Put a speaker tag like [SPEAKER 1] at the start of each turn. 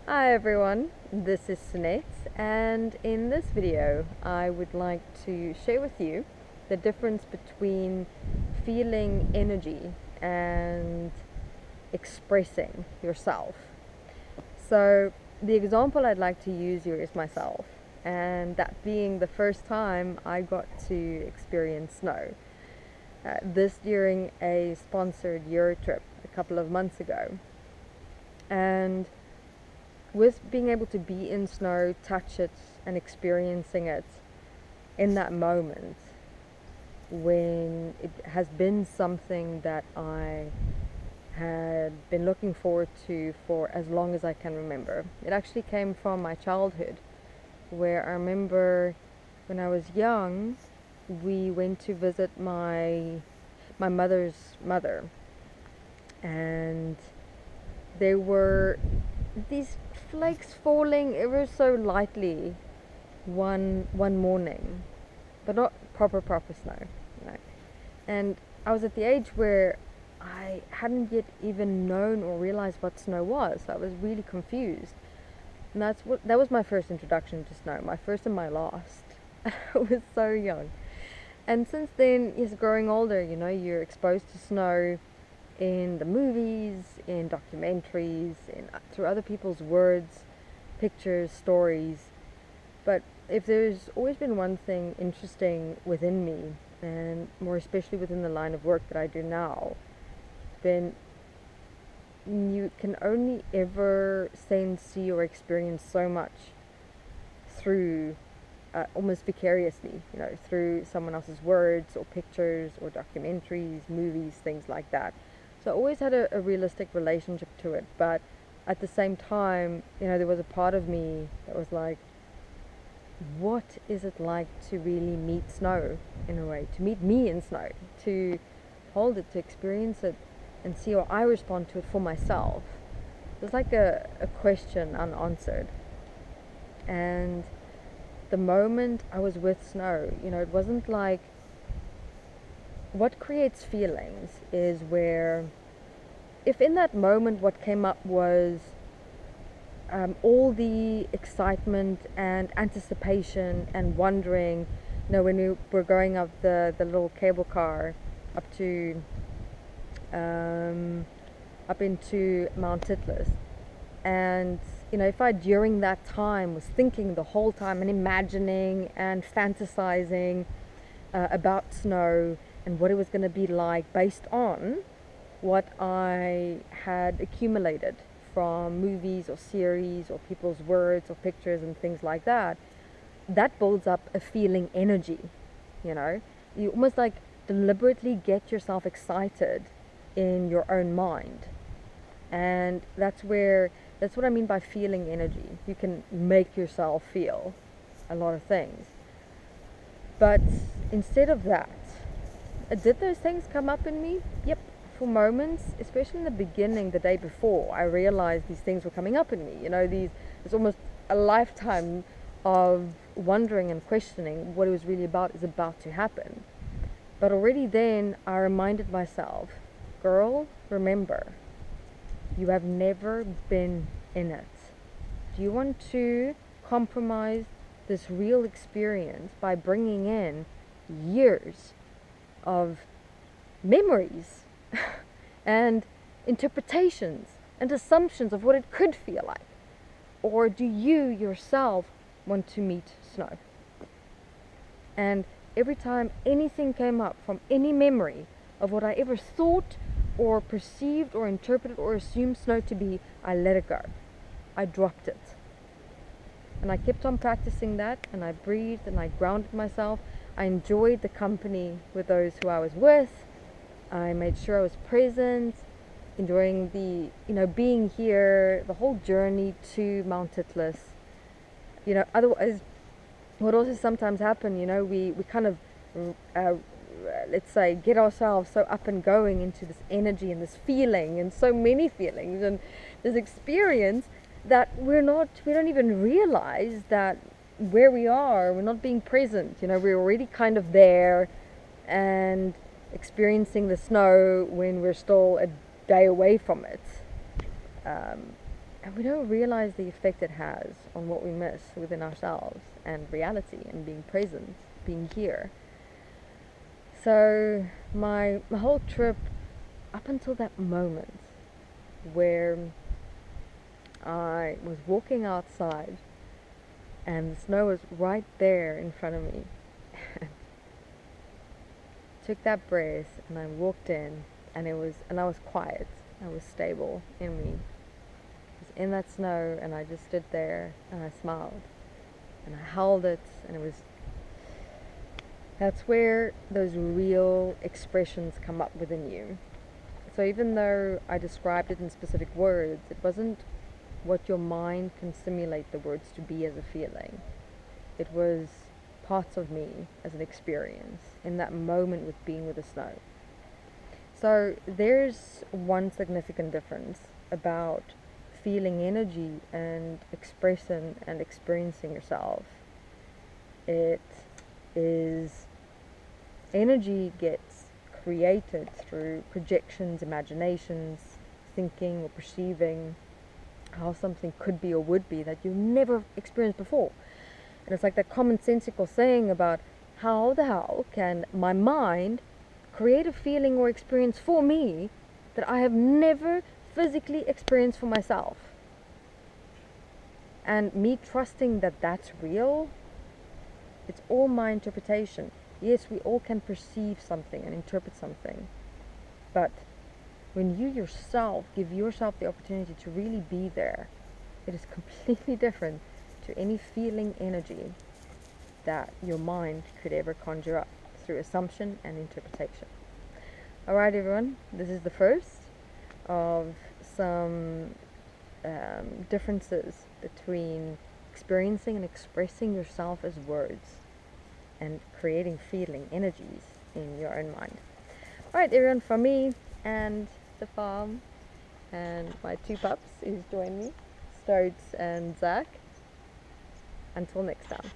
[SPEAKER 1] Hi everyone, this is Sunette, and in this video I would like to share with you the difference between feeling energy and expressing yourself. So the example I'd like to use here is myself, and that being the first time I got to experience snow. This during a sponsored Euro trip a couple of months ago. And with being able to be in snow, touch it, and experiencing it in that moment, when it has been something that I had been looking forward to for as long as I can remember. It actually came from my childhood, where I remember when I was young, we went to visit my mother's mother, and there were these flakes falling ever so lightly one morning, but not proper snow. And I was at the age where I hadn't yet even known or realized what snow was. So I was really confused, and that was my first introduction to snow, my first and my last. I was so young, and since then, yes, growing older, you're exposed to snow in the movies, in documentaries, through other people's words, pictures, stories. But if there's always been one thing interesting within me, and more especially within the line of work that I do now, then you can only ever sense, see, or experience so much through almost vicariously, through someone else's words or pictures or documentaries, movies, things like that. So I always had a realistic relationship to it, but at the same time, there was a part of me that was like, what is it like to really meet snow in a way, to meet me in snow, to hold it, to experience it, and see how I respond to it for myself? It was like a question unanswered. And the moment I was with snow, it wasn't like, what creates feelings is where, if in that moment what came up was all the excitement and anticipation and wondering, when we were going up the little cable car up to up into Mount Titlis, and if I during that time was thinking the whole time and imagining and fantasizing about snow and what it was going to be like based on what I had accumulated from movies or series or people's words or pictures and things like that, that builds up a feeling energy. You almost like deliberately get yourself excited in your own mind. And that's what I mean by feeling energy. You can make yourself feel a lot of things. But instead of that, did those things come up in me? Yep. For moments, especially in the beginning, the day before, I realized these things were coming up in me. It's almost a lifetime of wondering and questioning what it was really about is about to happen. But already then, I reminded myself, girl, remember, you have never been in it. Do you want to compromise this real experience by bringing in years of memories and interpretations and assumptions of what it could feel like? Or do you yourself want to meet snow? And every time anything came up from any memory of what I ever thought or perceived or interpreted or assumed snow to be, I let it go. I dropped it. And I kept on practicing that, and I breathed and I grounded myself. I enjoyed the company with those who I was with. I made sure I was present, enjoying being here, the whole journey to Mount Titlis. Otherwise, what also sometimes happen, we kind of, let's say, get ourselves so up and going into this energy and this feeling and so many feelings and this experience that we don't even realize that where we are, we're not being present. We're already kind of there and experiencing the snow when we're still a day away from it. And we don't realize the effect it has on what we miss within ourselves and reality and being present, being here. So my whole trip up until that moment where I was walking outside and the snow was right there in front of me. Took that breath and I walked in, and I was quiet. I was stable in me. I was in that snow and I just stood there and I smiled and I held it, and that's where those real expressions come up within you. So even though I described it in specific words, it wasn't what your mind can simulate the words to be as a feeling. It was parts of me as an experience in that moment with being with the snow. So there's one significant difference about feeling energy and expressing and experiencing yourself. It is energy gets created through projections, imaginations, thinking or perceiving how something could be or would be that you've never experienced before. And it's like that commonsensical saying about how the hell can my mind create a feeling or experience for me that I have never physically experienced for myself? And me trusting that that's real, it's all my interpretation. Yes, we all can perceive something and interpret something, but when you yourself give yourself the opportunity to really be there, it is completely different to any feeling energy that your mind could ever conjure up through assumption and interpretation. Alright everyone, this is the first of some differences between experiencing and expressing yourself as words and creating feeling energies in your own mind. Alright everyone, from me and the farm and my two pups who's joined me, Stoats and Zach. Until next time.